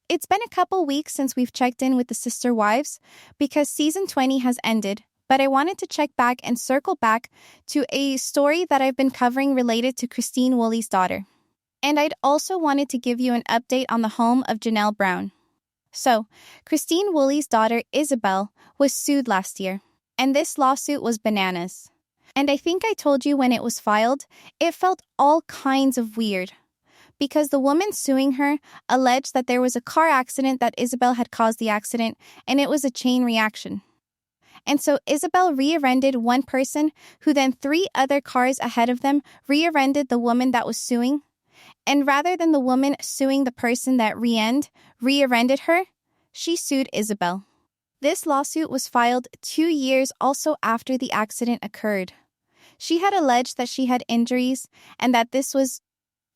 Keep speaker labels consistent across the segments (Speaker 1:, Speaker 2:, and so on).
Speaker 1: It's been a couple weeks since we've checked in with the Sister Wives because season 20 has ended, but I wanted to check back and circle back to a story that I've been covering related to Christine Woolley's daughter. And I'd also wanted to give you an update on the home of Janelle Brown. So, Christine Woolley's daughter Isabelle was sued last year, and this lawsuit was bananas. And I think I told you when it was filed, it felt all kinds of weird. Because the woman suing her alleged that there was a car accident that Isabelle had caused the accident, and it was a chain reaction. And so Isabelle rear-ended one person, who then 3 other cars ahead of them rear-ended the woman that was suing. And rather than the woman suing the person that rear-ended her, she sued Isabelle. This lawsuit was filed 2 years also after the accident occurred. She had alleged that she had injuries and that this was,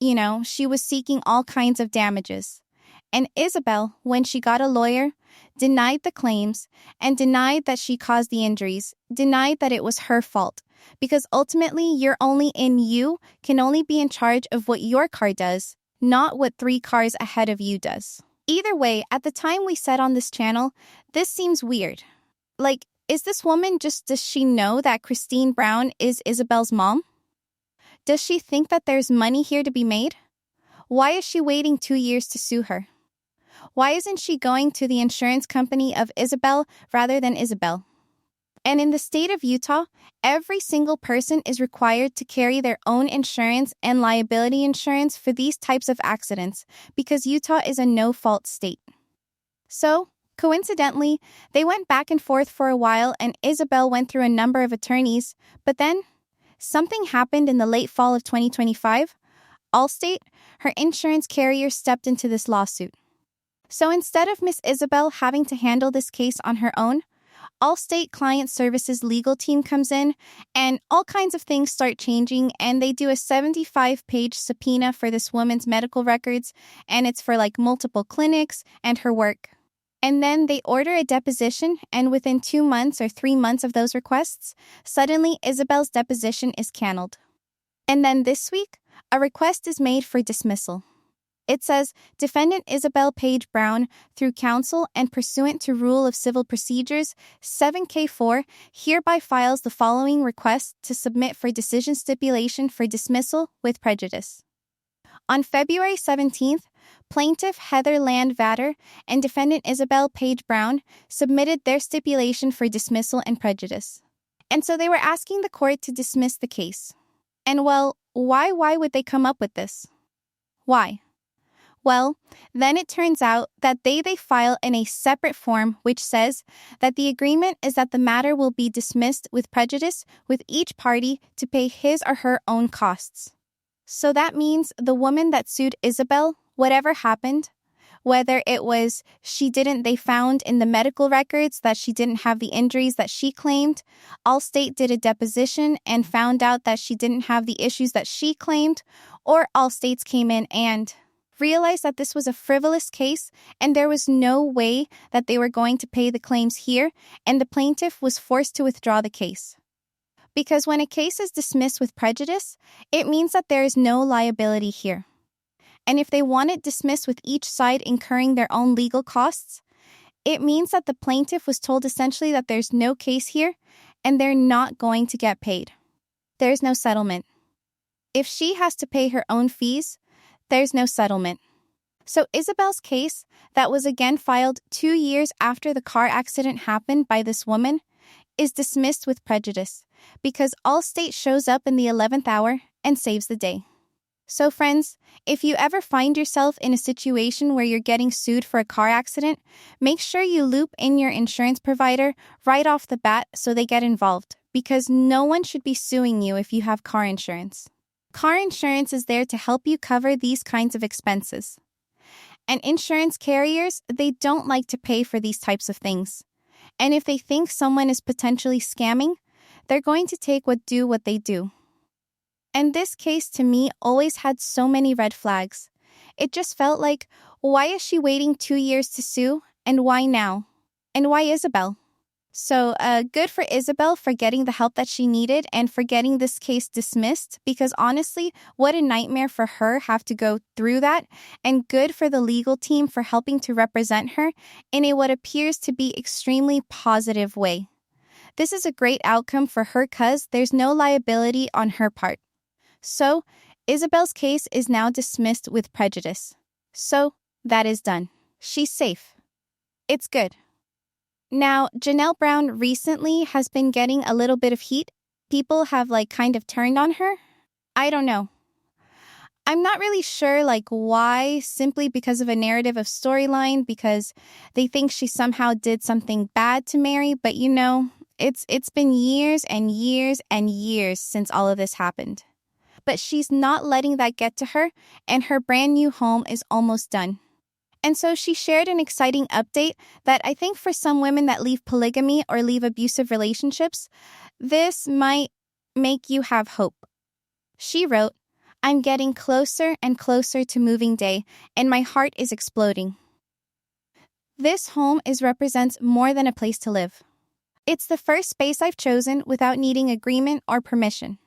Speaker 1: she was seeking all kinds of damages. And Isabelle, when she got a lawyer, denied the claims and denied that she caused the injuries, denied that it was her fault. Because ultimately, you can only be in charge of what your car does, not what 3 cars ahead of you does. Either way, at the time we said on this channel, this seems weird. Like, is this woman does she know that Christine Brown is Isabelle's mom? Does she think that there's money here to be made? Why is she waiting 2 years to sue her? Why isn't she going to the insurance company of Isabelle rather than Isabelle? And in the state of Utah, every single person is required to carry their own insurance and liability insurance for these types of accidents because Utah is a no-fault state. So, coincidentally, they went back and forth for a while and Isabelle went through a number of attorneys, but then something happened in the late fall of 2025. Allstate, her insurance carrier, stepped into this lawsuit. So instead of Miss Isabelle having to handle this case on her own, Allstate Client Services legal team comes in and all kinds of things start changing and they do a 75-page subpoena for this woman's medical records and it's for multiple clinics and her work. And then they order a deposition and within 2 months or 3 months of those requests, suddenly Isabelle's deposition is canceled. And then this week, a request is made for dismissal. It says, Defendant Isabelle Page Brown, through counsel and pursuant to Rule of Civil Procedures 7K4, hereby files the following request to submit for decision stipulation for dismissal with prejudice. On February 17th, Plaintiff Heather Landvatter and Defendant Isabelle Page Brown submitted their stipulation for dismissal and prejudice. And so they were asking the court to dismiss the case. And why would they come up with this? Why? Well, then it turns out that they file in a separate form which says that the agreement is that the matter will be dismissed with prejudice with each party to pay his or her own costs. So that means the woman that sued Isabelle, whatever happened, whether it was they found in the medical records that she didn't have the injuries that she claimed, Allstate did a deposition and found out that she didn't have the issues that she claimed, or Allstate's came in and realized that this was a frivolous case and there was no way that they were going to pay the claims here, and the plaintiff was forced to withdraw the case. Because when a case is dismissed with prejudice, it means that there is no liability here. And if they want it dismissed with each side incurring their own legal costs, it means that the plaintiff was told essentially that there's no case here and they're not going to get paid. There's no settlement. If she has to pay her own fees, there's no settlement. So Isabelle's case, that was again filed 2 years after the car accident happened by this woman, is dismissed with prejudice because Allstate shows up in the 11th hour and saves the day. So friends, if you ever find yourself in a situation where you're getting sued for a car accident, make sure you loop in your insurance provider right off the bat so they get involved, because no one should be suing you if you have car insurance. Car insurance is there to help you cover these kinds of expenses. And insurance carriers, they don't like to pay for these types of things. And if they think someone is potentially scamming, they're going to take what they do. And this case to me always had so many red flags. It just felt like, why is she waiting 2 years to sue? And why now? And why Isabelle? So, good for Isabel for getting the help that she needed and for getting this case dismissed, because honestly, what a nightmare for her have to go through that, and good for the legal team for helping to represent her in a what appears to be extremely positive way. This is a great outcome for her cause there's no liability on her part. So, Isabel's case is now dismissed with prejudice. So, that is done. She's safe. It's good. Now, Janelle Brown recently has been getting a little bit of heat. People have kind of turned on her. I don't know. I'm not really sure why, simply because of a narrative of storyline, because they think she somehow did something bad to Mary, but it's been years and years and years since all of this happened. But she's not letting that get to her, and her brand new home is almost done. And so she shared an exciting update that I think for some women that leave polygamy or leave abusive relationships, this might make you have hope. She wrote, "I'm getting closer and closer to moving day, and my heart is exploding. This home represents more than a place to live. It's the first space I've chosen without needing agreement or permission.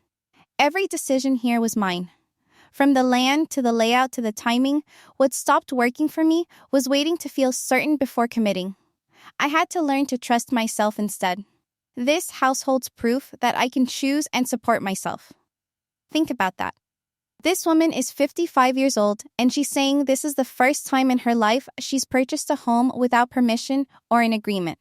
Speaker 1: Every decision here was mine. From the land to the layout to the timing, what stopped working for me was waiting to feel certain before committing. I had to learn to trust myself instead. This house holds proof that I can choose and support myself." Think about that. This woman is 55 years old, and she's saying this is the first time in her life she's purchased a home without permission or an agreement.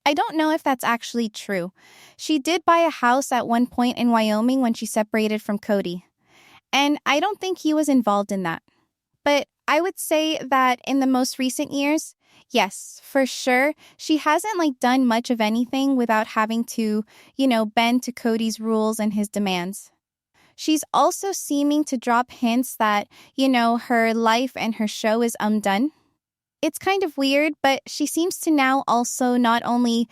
Speaker 1: I don't know if that's actually true. She did buy a house at one point in Wyoming when she separated from Cody. And I don't think he was involved in that. But I would say that in the most recent years, yes, for sure, she hasn't done much of anything without having to, bend to Cody's rules and his demands. She's also seeming to drop hints that, her life and her show is undone. It's kind of weird, but she seems to now also not only,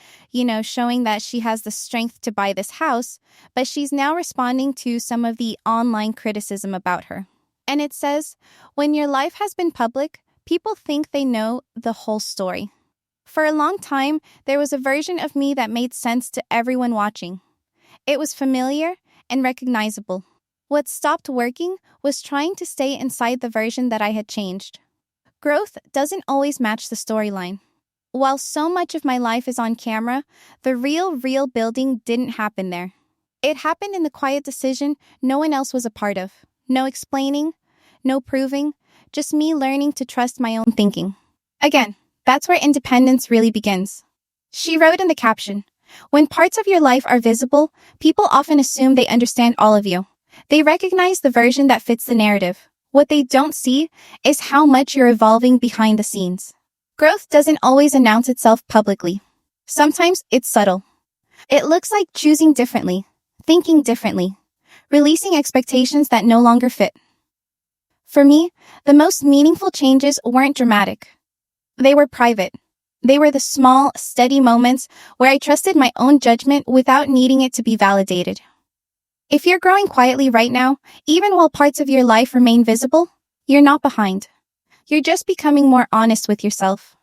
Speaker 1: showing that she has the strength to buy this house, but she's now responding to some of the online criticism about her. And it says, "When your life has been public, people think they know the whole story. For a long time, there was a version of me that made sense to everyone watching. It was familiar and recognizable. What stopped working was trying to stay inside the version that I had changed. Growth doesn't always match the storyline. While so much of my life is on camera, the real building didn't happen there. It happened in the quiet decision no one else was a part of. No explaining, no proving, just me learning to trust my own thinking." Again, that's where independence really begins. She wrote in the caption, "When parts of your life are visible, people often assume they understand all of you. They recognize the version that fits the narrative. What they don't see is how much you're evolving behind the scenes. Growth doesn't always announce itself publicly. Sometimes it's subtle. It looks like choosing differently, thinking differently, releasing expectations that no longer fit. For me, the most meaningful changes weren't dramatic. They were private. They were the small, steady moments where I trusted my own judgment without needing it to be validated." If you're growing quietly right now, even while parts of your life remain visible, you're not behind. You're just becoming more honest with yourself.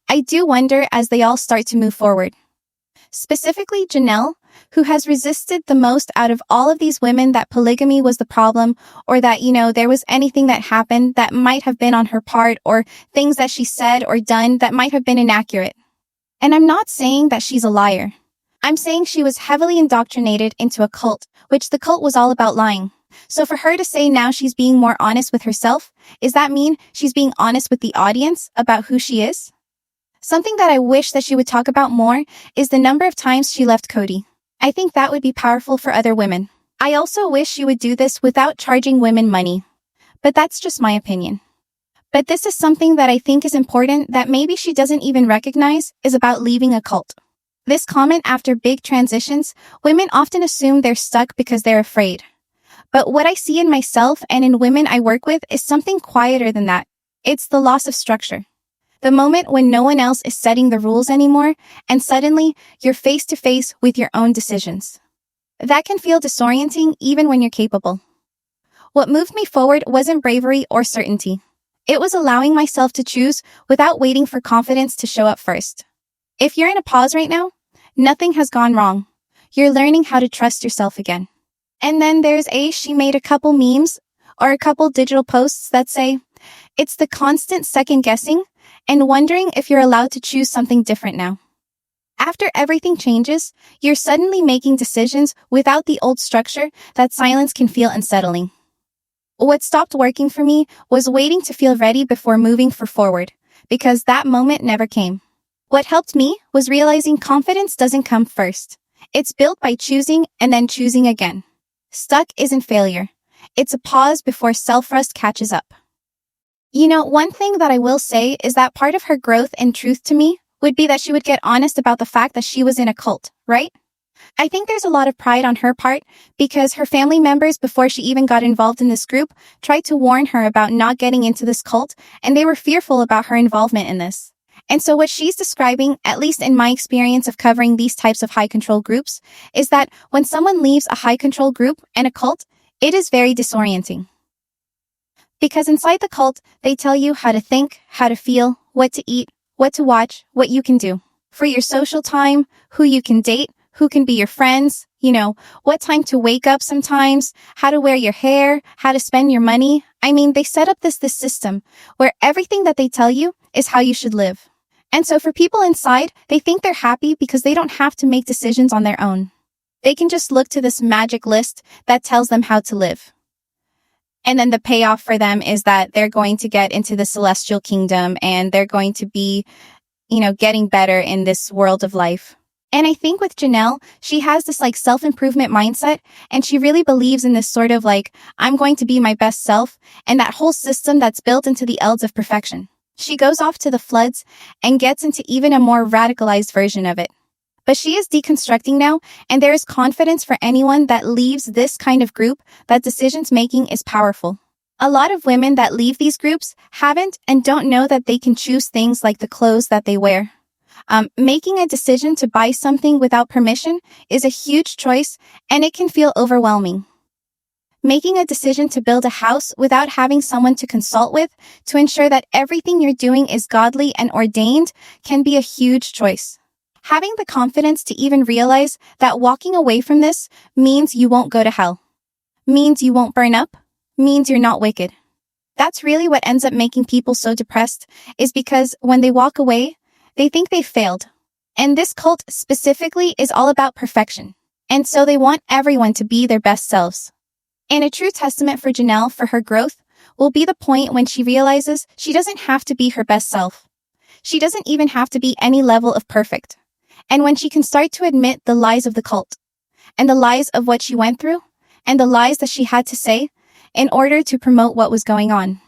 Speaker 1: I do wonder as they all start to move forward. Specifically Janelle, who has resisted the most out of all of these women that polygamy was the problem, or that, there was anything that happened that might have been on her part, or things that she said or done that might have been inaccurate. And I'm not saying that she's a liar. I'm saying she was heavily indoctrinated into a cult, which the cult was all about lying. So for her to say now she's being more honest with herself, does that mean she's being honest with the audience about who she is? Something that I wish that she would talk about more is the number of times she left Cody. I think that would be powerful for other women. I also wish she would do this without charging women money. But that's just my opinion. But this is something that I think is important that maybe she doesn't even recognize is about leaving a cult. This comment after big transitions, women often assume they're stuck because they're afraid. But what I see in myself and in women I work with is something quieter than that. It's the loss of structure. The moment when no one else is setting the rules anymore, and suddenly you're face to face with your own decisions. That can feel disorienting even when you're capable. What moved me forward wasn't bravery or certainty. It was allowing myself to choose without waiting for confidence to show up first. If you're in a pause right now, nothing has gone wrong. You're learning how to trust yourself again. And then there's she made a couple memes or a couple digital posts that say, it's the constant second guessing and wondering if you're allowed to choose something different now. After everything changes, you're suddenly making decisions without the old structure that silence can feel unsettling. What stopped working for me was waiting to feel ready before moving forward, because that moment never came. What helped me was realizing confidence doesn't come first. It's built by choosing and then choosing again. Stuck isn't failure. It's a pause before self-trust catches up. You know, one thing that I will say is that part of her growth and truth to me would be that she would get honest about the fact that she was in a cult, right? I think there's a lot of pride on her part because her family members, before she even got involved in this group, tried to warn her about not getting into this cult, and they were fearful about her involvement in this. And so what she's describing, at least in my experience of covering these types of high control groups, is that when someone leaves a high control group and a cult, it is very disorienting. Because inside the cult, they tell you how to think, how to feel, what to eat, what to watch, what you can do. For your social time, who you can date, who can be your friends, what time to wake up sometimes, how to wear your hair, how to spend your money. I mean, they set up this system where everything that they tell you is how you should live. And so for people inside, they think they're happy because they don't have to make decisions on their own. They can just look to this magic list that tells them how to live. And then the payoff for them is that they're going to get into the celestial kingdom and they're going to be, getting better in this world of life. And I think with Janelle, she has this self-improvement mindset, and she really believes in this sort of I'm going to be my best self, and that whole system that's built into the Elves of perfection. She goes off to the floods and gets into even a more radicalized version of it. But she is deconstructing now, and there is confidence for anyone that leaves this kind of group that decisions making is powerful. A lot of women that leave these groups haven't and don't know that they can choose things like the clothes that they wear. Making a decision to buy something without permission is a huge choice, and it can feel overwhelming. Making a decision to build a house without having someone to consult with to ensure that everything you're doing is godly and ordained can be a huge choice. Having the confidence to even realize that walking away from this means you won't go to hell, means you won't burn up, means you're not wicked. That's really what ends up making people so depressed, is because when they walk away, they think they failed. And this cult specifically is all about perfection. And so they want everyone to be their best selves. And a true testament for Janelle for her growth will be the point when she realizes she doesn't have to be her best self. She doesn't even have to be any level of perfect. And when she can start to admit the lies of the cult, and the lies of what she went through, and the lies that she had to say in order to promote what was going on.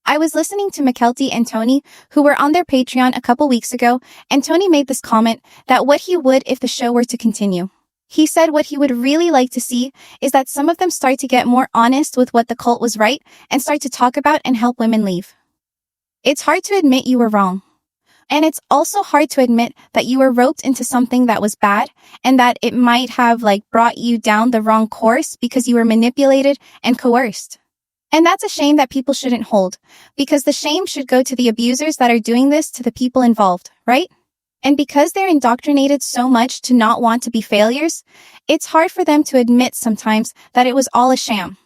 Speaker 1: I was listening to McKelty and Tony, who were on their Patreon a couple weeks ago, and Tony made this comment that what he would if the show were to continue. He said what he would really like to see is that some of them start to get more honest with what the cult was right and start to talk about and help women leave. It's hard to admit you were wrong. And it's also hard to admit that you were roped into something that was bad and that it might have brought you down the wrong course because you were manipulated and coerced. And that's a shame that people shouldn't hold, because the shame should go to the abusers that are doing this to the people involved, right? And because they're indoctrinated so much to not want to be failures, it's hard for them to admit sometimes that it was all a sham.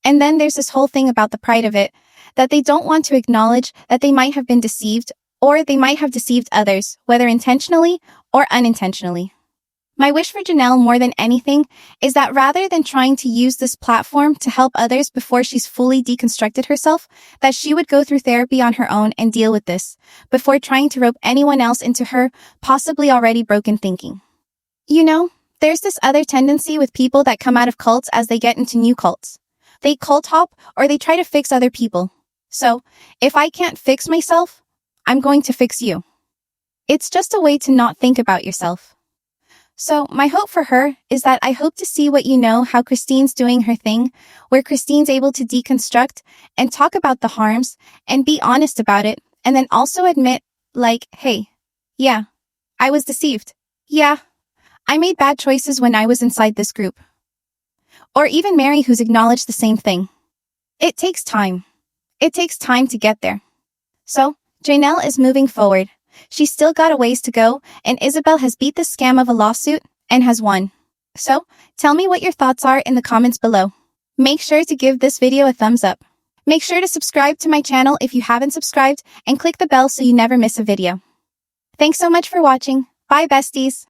Speaker 1: And then there's this whole thing about the pride of it, that they don't want to acknowledge that they might have been deceived, or they might have deceived others, whether intentionally or unintentionally. My wish for Janelle more than anything is that rather than trying to use this platform to help others before she's fully deconstructed herself, that she would go through therapy on her own and deal with this, before trying to rope anyone else into her possibly already broken thinking. There's this other tendency with people that come out of cults as they get into new cults. They cult hop or they try to fix other people. So, if I can't fix myself, I'm going to fix you. It's just a way to not think about yourself. So my hope for her is that I hope to see how Christine's doing her thing, where Christine's able to deconstruct and talk about the harms and be honest about it, and then also admit, hey, yeah, I was deceived. Yeah, I made bad choices when I was inside this group. Or even Mary, who's acknowledged the same thing. It takes time. It takes time to get there. So, Janelle is moving forward, She's still got a ways to go, and Isabelle has beat the scam of a lawsuit and has won. So, tell me what your thoughts are in the comments below. Make sure to give this video a thumbs up. Make sure to subscribe to my channel if you haven't subscribed and click the bell so you never miss a video. Thanks so much for watching. Bye, besties.